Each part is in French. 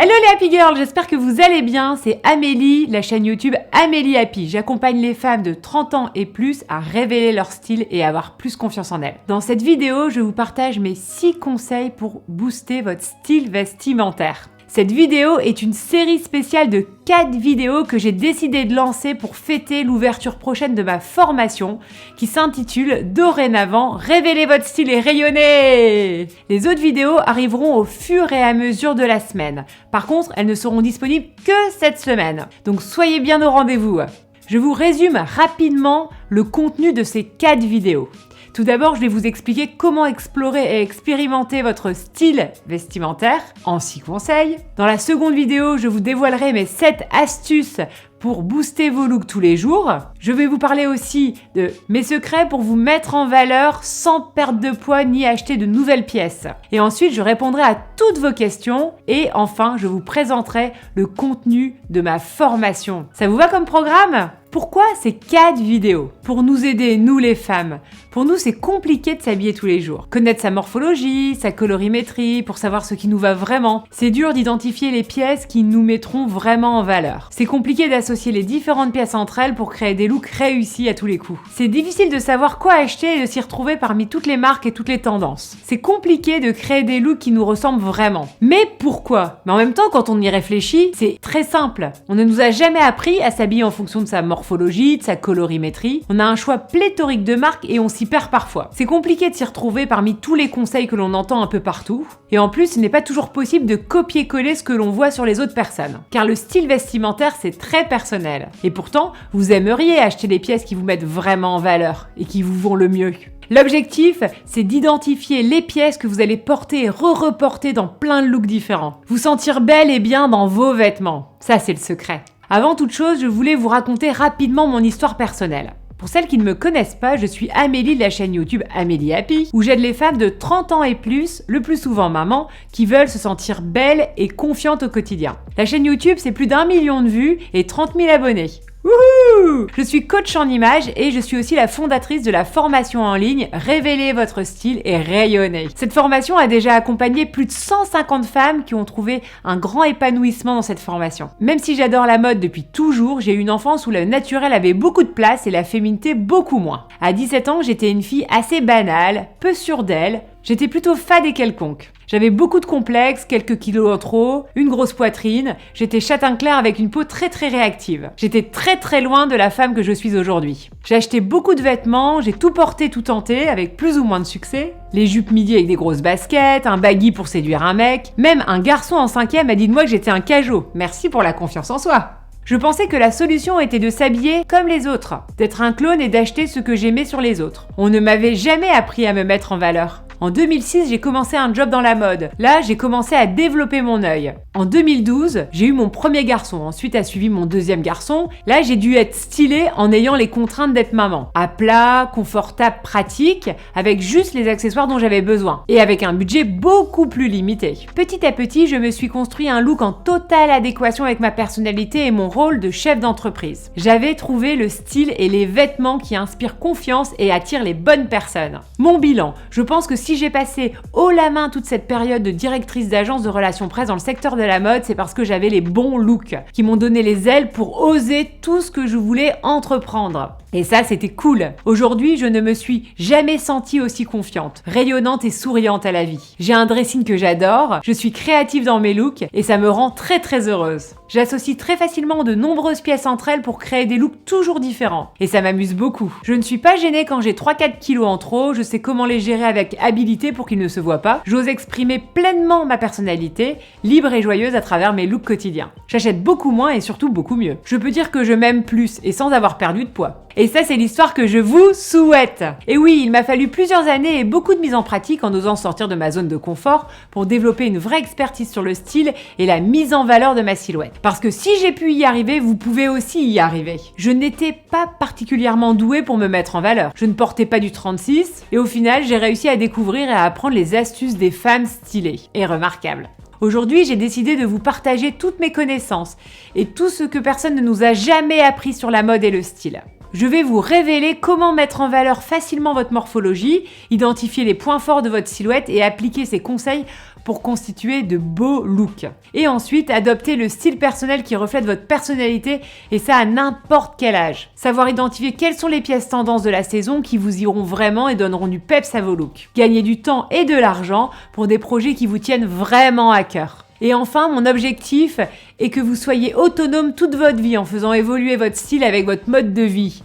Hello les Happy Girls, j'espère que vous allez bien, c'est Amélie, la chaîne YouTube Amélie Happy. J'accompagne les femmes de 30 ans et plus à révéler leur style et avoir plus confiance en elles. Dans cette vidéo, je vous partage mes 6 conseils pour booster votre style vestimentaire. Cette vidéo est une série spéciale de 4 vidéos que j'ai décidé de lancer pour fêter l'ouverture prochaine de ma formation qui s'intitule Dorénavant, révélez votre style et rayonnez! Les autres vidéos arriveront au fur et à mesure de la semaine. Par contre, elles ne seront disponibles que cette semaine. Donc soyez bien au rendez-vous. Je vous résume rapidement le contenu de ces 4 vidéos. Tout d'abord, je vais vous expliquer comment explorer et expérimenter votre style vestimentaire en 6 conseils. Dans la seconde vidéo, je vous dévoilerai mes 7 astuces pour booster vos looks tous les jours. Je vais vous parler aussi de mes secrets pour vous mettre en valeur sans perdre de poids ni acheter de nouvelles pièces. Et ensuite, je répondrai à toutes vos questions. Et enfin, je vous présenterai le contenu de ma formation. Ça vous va comme programme ? Pourquoi ces 4 vidéos ? Pour nous aider, nous les femmes. Pour nous, c'est compliqué de s'habiller tous les jours. Connaître sa morphologie, sa colorimétrie, pour savoir ce qui nous va vraiment. C'est dur d'identifier les pièces qui nous mettront vraiment en valeur. C'est compliqué d'associer les différentes pièces entre elles pour créer des looks réussis à tous les coups. C'est difficile de savoir quoi acheter et de s'y retrouver parmi toutes les marques et toutes les tendances. C'est compliqué de créer des looks qui nous ressemblent vraiment. Mais pourquoi ? Mais en même temps, quand on y réfléchit, c'est très simple. On ne nous a jamais appris à s'habiller en fonction de sa morphologie, de sa colorimétrie. On a un choix pléthorique de marques et on s'y perd parfois. C'est compliqué de s'y retrouver parmi tous les conseils que l'on entend un peu partout. Et en plus, il n'est pas toujours possible de copier-coller ce que l'on voit sur les autres personnes. Car le style vestimentaire, c'est très personnel. Et pourtant, vous aimeriez acheter des pièces qui vous mettent vraiment en valeur et qui vous vont le mieux. L'objectif, c'est d'identifier les pièces que vous allez porter et re-reporter dans plein de looks différents. Vous sentir belle et bien dans vos vêtements. Ça, c'est le secret. Avant toute chose, je voulais vous raconter rapidement mon histoire personnelle. Pour celles qui ne me connaissent pas, je suis Amélie de la chaîne YouTube Amélie Happy, où j'aide les femmes de 30 ans et plus, le plus souvent maman, qui veulent se sentir belles et confiantes au quotidien. La chaîne YouTube, c'est plus d'1 million de vues et 30 000 abonnés. Wouhou! Je suis coach en images et je suis aussi la fondatrice de la formation en ligne Révélez votre style et rayonnez. Cette formation a déjà accompagné plus de 150 femmes qui ont trouvé un grand épanouissement dans cette formation. Même si j'adore la mode depuis toujours, j'ai eu une enfance où le naturel avait beaucoup de place et la féminité beaucoup moins. À 17 ans, j'étais une fille assez banale, peu sûre d'elle, j'étais plutôt fade et quelconque. J'avais beaucoup de complexes, quelques kilos en trop, une grosse poitrine, j'étais châtain clair avec une peau très réactive. J'étais très loin de la femme que je suis aujourd'hui. J'ai acheté beaucoup de vêtements, j'ai tout porté, tout tenté, avec plus ou moins de succès. Les jupes midi avec des grosses baskets, un baggy pour séduire un mec. Même un garçon en 5e a dit de moi que j'étais un cajot. Merci pour la confiance en soi. Je pensais que la solution était de s'habiller comme les autres, d'être un clone et d'acheter ce que j'aimais sur les autres. On ne m'avait jamais appris à me mettre en valeur. En 2006, j'ai commencé un job dans la mode. Là, j'ai commencé à développer mon œil. En 2012, j'ai eu mon premier garçon. Ensuite a suivi mon deuxième garçon. Là, j'ai dû être stylée en ayant les contraintes d'être maman. À plat, confortable, pratique, avec juste les accessoires dont j'avais besoin. Et avec un budget beaucoup plus limité. Petit à petit, je me suis construit un look en totale adéquation avec ma personnalité et mon rôle de chef d'entreprise. J'avais trouvé le style et les vêtements qui inspirent confiance et attirent les bonnes personnes. Mon bilan, je pense que si j'ai passé haut la main toute cette période de directrice d'agence de relations presse dans le secteur de la mode, c'est parce que j'avais les bons looks qui m'ont donné les ailes pour oser tout ce que je voulais entreprendre. Et ça, c'était cool. Aujourd'hui, je ne me suis jamais sentie aussi confiante, rayonnante et souriante à la vie. J'ai un dressing que j'adore, je suis créative dans mes looks et ça me rend très heureuse. J'associe très facilement de nombreuses pièces entre elles pour créer des looks toujours différents. Et ça m'amuse beaucoup. Je ne suis pas gênée quand j'ai 3-4 kilos en trop, je sais comment les gérer avec habileté pour qu'ils ne se voient pas. J'ose exprimer pleinement ma personnalité, libre et joyeuse à travers mes looks quotidiens. J'achète beaucoup moins et surtout beaucoup mieux. Je peux dire que je m'aime plus et sans avoir perdu de poids. Et ça, c'est l'histoire que je vous souhaite. Et oui, il m'a fallu plusieurs années et beaucoup de mise en pratique en osant sortir de ma zone de confort pour développer une vraie expertise sur le style et la mise en valeur de ma silhouette. Parce que si j'ai pu y arriver, vous pouvez aussi y arriver. Je n'étais pas particulièrement douée pour me mettre en valeur. Je ne portais pas du 36 et au final, j'ai réussi à découvrir et à apprendre les astuces des femmes stylées et remarquables. Aujourd'hui, j'ai décidé de vous partager toutes mes connaissances et tout ce que personne ne nous a jamais appris sur la mode et le style. Je vais vous révéler comment mettre en valeur facilement votre morphologie, identifier les points forts de votre silhouette et appliquer ces conseils pour constituer de beaux looks. Et ensuite, adopter le style personnel qui reflète votre personnalité, et ça à n'importe quel âge. Savoir identifier quelles sont les pièces tendances de la saison qui vous iront vraiment et donneront du peps à vos looks. Gagner du temps et de l'argent pour des projets qui vous tiennent vraiment à cœur. Et enfin, mon objectif est que vous soyez autonome toute votre vie en faisant évoluer votre style avec votre mode de vie.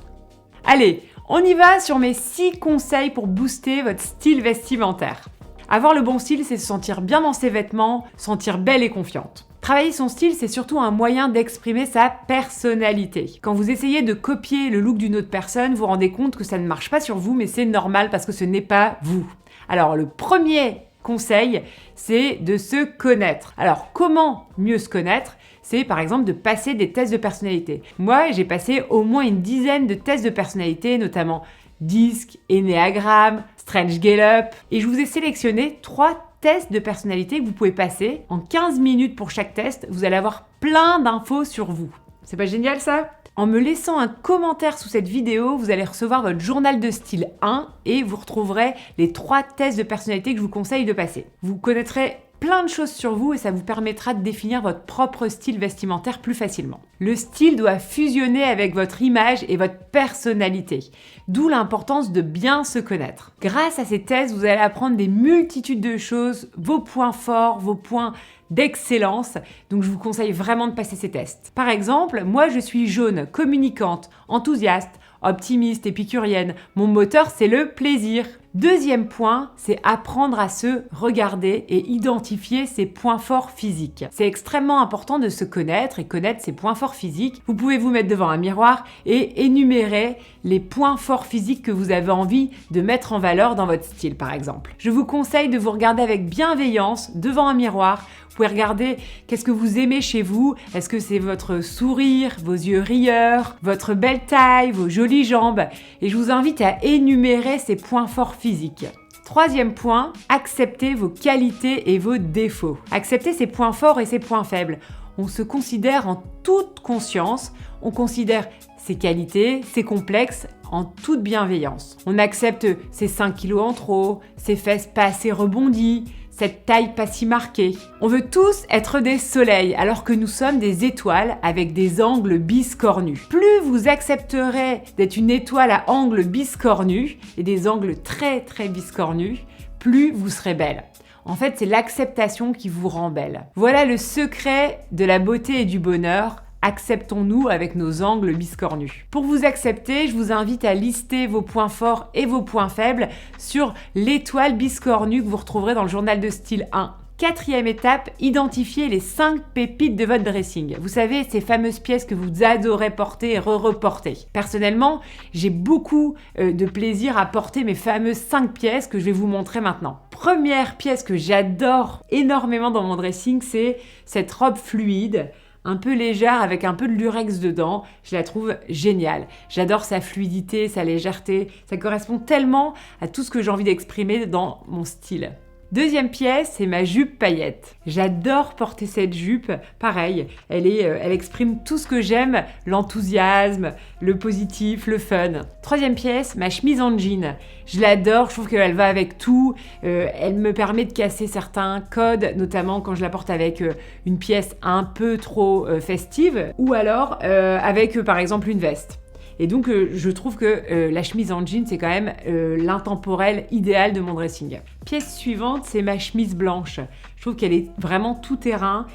Allez, on y va sur mes 6 conseils pour booster votre style vestimentaire. Avoir le bon style, c'est se sentir bien dans ses vêtements, sentir belle et confiante. Travailler son style, c'est surtout un moyen d'exprimer sa personnalité. Quand vous essayez de copier le look d'une autre personne, vous vous rendez compte que ça ne marche pas sur vous, mais c'est normal parce que ce n'est pas vous. Alors, le premier conseil, c'est de se connaître. Alors, comment mieux se connaître ? C'est par exemple de passer des tests de personnalité. Moi, j'ai passé au moins une dizaine de tests de personnalité, notamment DISC, Ennéagramme, Strange Gallup, et je vous ai sélectionné 3 tests de personnalité que vous pouvez passer. En 15 minutes pour chaque test, vous allez avoir plein d'infos sur vous. C'est pas génial ça ? En me laissant un commentaire sous cette vidéo, vous allez recevoir votre journal de style 1 et vous retrouverez les 3 tests de personnalité que je vous conseille de passer. Vous connaîtrez plein de choses sur vous et ça vous permettra de définir votre propre style vestimentaire plus facilement. Le style doit fusionner avec votre image et votre personnalité, d'où l'importance de bien se connaître. Grâce à ces tests, vous allez apprendre des multitudes de choses, vos points forts, vos points d'excellence, donc je vous conseille vraiment de passer ces tests. Par exemple, moi je suis jaune, communicante, enthousiaste, optimiste, épicurienne. Mon moteur, c'est le plaisir. Deuxième point, c'est apprendre à se regarder et identifier ses points forts physiques. C'est extrêmement important de se connaître et connaître ses points forts physiques. Vous pouvez vous mettre devant un miroir et énumérer les points forts physiques que vous avez envie de mettre en valeur dans votre style, par exemple. Je vous conseille de vous regarder avec bienveillance devant un miroir. Vous pouvez regarder qu'est-ce que vous aimez chez vous. Est-ce que c'est votre sourire, vos yeux rieurs, votre belle taille, vos jolies jambes? Et je vous invite à énumérer ces points forts physiques. Troisième point, acceptez vos qualités et vos défauts. Acceptez ses points forts et ses points faibles. On se considère en toute conscience, on considère ses qualités, ses complexes en toute bienveillance. On accepte ses 5 kilos en trop, ses fesses pas assez rebondies, cette taille pas si marquée. On veut tous être des soleils alors que nous sommes des étoiles avec des angles biscornus. Plus vous accepterez d'être une étoile à angles biscornus et des angles très biscornus, plus vous serez belle. En fait, c'est l'acceptation qui vous rend belle. Voilà le secret de la beauté et du bonheur. Acceptons-nous avec nos angles biscornus. Pour vous accepter, je vous invite à lister vos points forts et vos points faibles sur l'étoile biscornue que vous retrouverez dans le journal de style 1. Quatrième étape, identifiez les 5 pépites de votre dressing. Vous savez, ces fameuses pièces que vous adorez porter et reporter. Personnellement, j'ai beaucoup de plaisir à porter mes fameuses 5 pièces que je vais vous montrer maintenant. Première pièce que j'adore énormément dans mon dressing, c'est cette robe fluide, un peu légère avec un peu de lurex dedans. Je la trouve géniale. J'adore sa fluidité, sa légèreté. Ça correspond tellement à tout ce que j'ai envie d'exprimer dans mon style. Deuxième pièce, c'est ma jupe paillette. J'adore porter cette jupe. Pareil, elle exprime tout ce que j'aime, l'enthousiasme, le positif, le fun. Troisième pièce, ma chemise en jean. Je l'adore, je trouve qu'elle va avec tout. Elle me permet de casser certains codes, notamment quand je la porte avec une pièce un peu trop festive ou alors avec par exemple une veste. Et donc, je trouve que la chemise en jean, c'est quand même l'intemporel idéal de mon dressing. Pièce suivante, c'est ma chemise blanche. Je trouve qu'elle est vraiment tout terrain.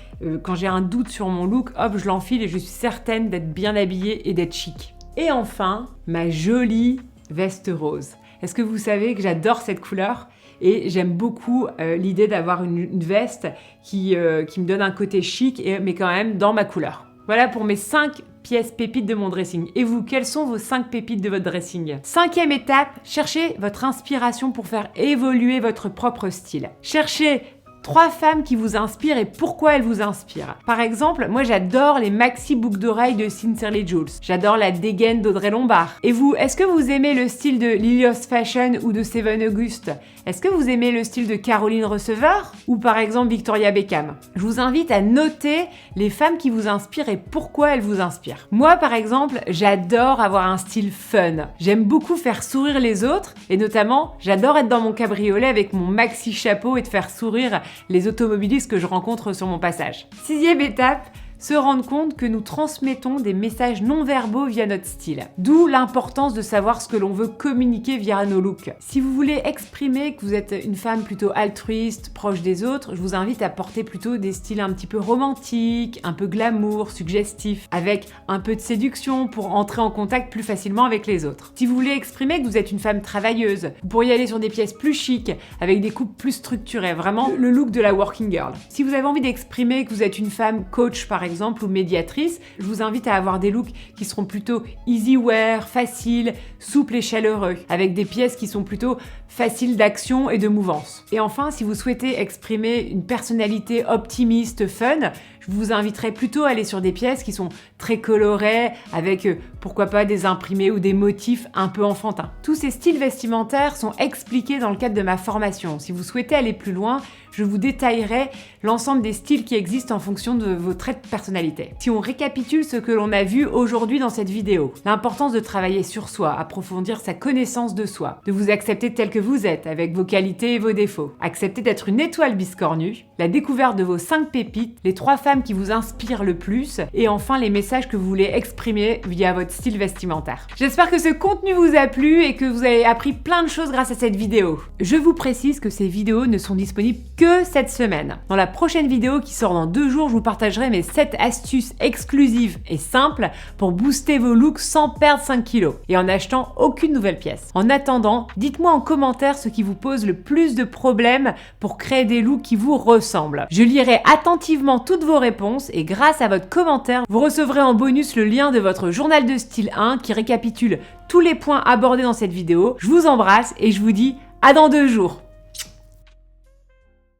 Quand j'ai un doute sur mon look, hop, je l'enfile et je suis certaine d'être bien habillée et d'être chic. Et enfin, ma jolie veste rose. Est-ce que vous savez que j'adore cette couleur ? Et j'aime beaucoup l'idée d'avoir une veste qui me donne un côté chic, mais quand même dans ma couleur. Voilà pour mes 5 pièces pépites de mon dressing. Et vous, quelles sont vos 5 pépites de votre dressing ? Cinquième étape, cherchez votre inspiration pour faire évoluer votre propre style. Cherchez 3 femmes qui vous inspirent et pourquoi elles vous inspirent. Par exemple, moi j'adore les maxi boucles d'oreilles de Sincerely Jules. J'adore la dégaine d'Audrey Lombard. Et vous, est-ce que vous aimez le style de Lilios Fashion ou de Seven August? Est-ce que vous aimez le style de Caroline Receveur ou par exemple Victoria Beckham? Je vous invite à noter les femmes qui vous inspirent et pourquoi elles vous inspirent. Moi par exemple, j'adore avoir un style fun. J'aime beaucoup faire sourire les autres et notamment, j'adore être dans mon cabriolet avec mon maxi chapeau et de faire sourire les automobilistes que je rencontre sur mon passage. 6e étape, se rendre compte que nous transmettons des messages non-verbaux via notre style. D'où l'importance de savoir ce que l'on veut communiquer via nos looks. Si vous voulez exprimer que vous êtes une femme plutôt altruiste, proche des autres, je vous invite à porter plutôt des styles un petit peu romantiques, un peu glamour, suggestifs, avec un peu de séduction pour entrer en contact plus facilement avec les autres. Si vous voulez exprimer que vous êtes une femme travailleuse, vous pourriez aller sur des pièces plus chics, avec des coupes plus structurées, vraiment le look de la working girl. Si vous avez envie d'exprimer que vous êtes une femme coach par exemple, ou médiatrice, je vous invite à avoir des looks qui seront plutôt easy wear, faciles, souples et chaleureux, avec des pièces qui sont plutôt faciles d'action et de mouvance. Et enfin, si vous souhaitez exprimer une personnalité optimiste, fun, je vous inviterai plutôt à aller sur des pièces qui sont très colorées, avec pourquoi pas des imprimés ou des motifs un peu enfantins. Tous ces styles vestimentaires sont expliqués dans le cadre de ma formation. Si vous souhaitez aller plus loin, je vous détaillerai l'ensemble des styles qui existent en fonction de vos traits de personnalité. Si on récapitule ce que l'on a vu aujourd'hui dans cette vidéo, l'importance de travailler sur soi, approfondir sa connaissance de soi, de vous accepter tel que vous êtes, avec vos qualités et vos défauts, accepter d'être une étoile biscornue, la découverte de vos 5 pépites, les 3 femmes qui vous inspirent le plus, et enfin les messages que vous voulez exprimer via votre style vestimentaire. J'espère que ce contenu vous a plu et que vous avez appris plein de choses grâce à cette vidéo. Je vous précise que ces vidéos ne sont disponibles que cette semaine. Dans la prochaine vidéo qui sort dans 2 jours, je vous partagerai mes 7 astuces exclusives et simples pour booster vos looks sans perdre 5 kilos et en achetant aucune nouvelle pièce. En attendant, dites-moi en commentaire ce qui vous pose le plus de problèmes pour créer des looks qui vous ressemblent. Je lirai attentivement toutes vos réponses et grâce à votre commentaire, vous recevrez en bonus le lien de votre journal de style 1 qui récapitule tous les points abordés dans cette vidéo. Je vous embrasse et je vous dis à dans 2 jours.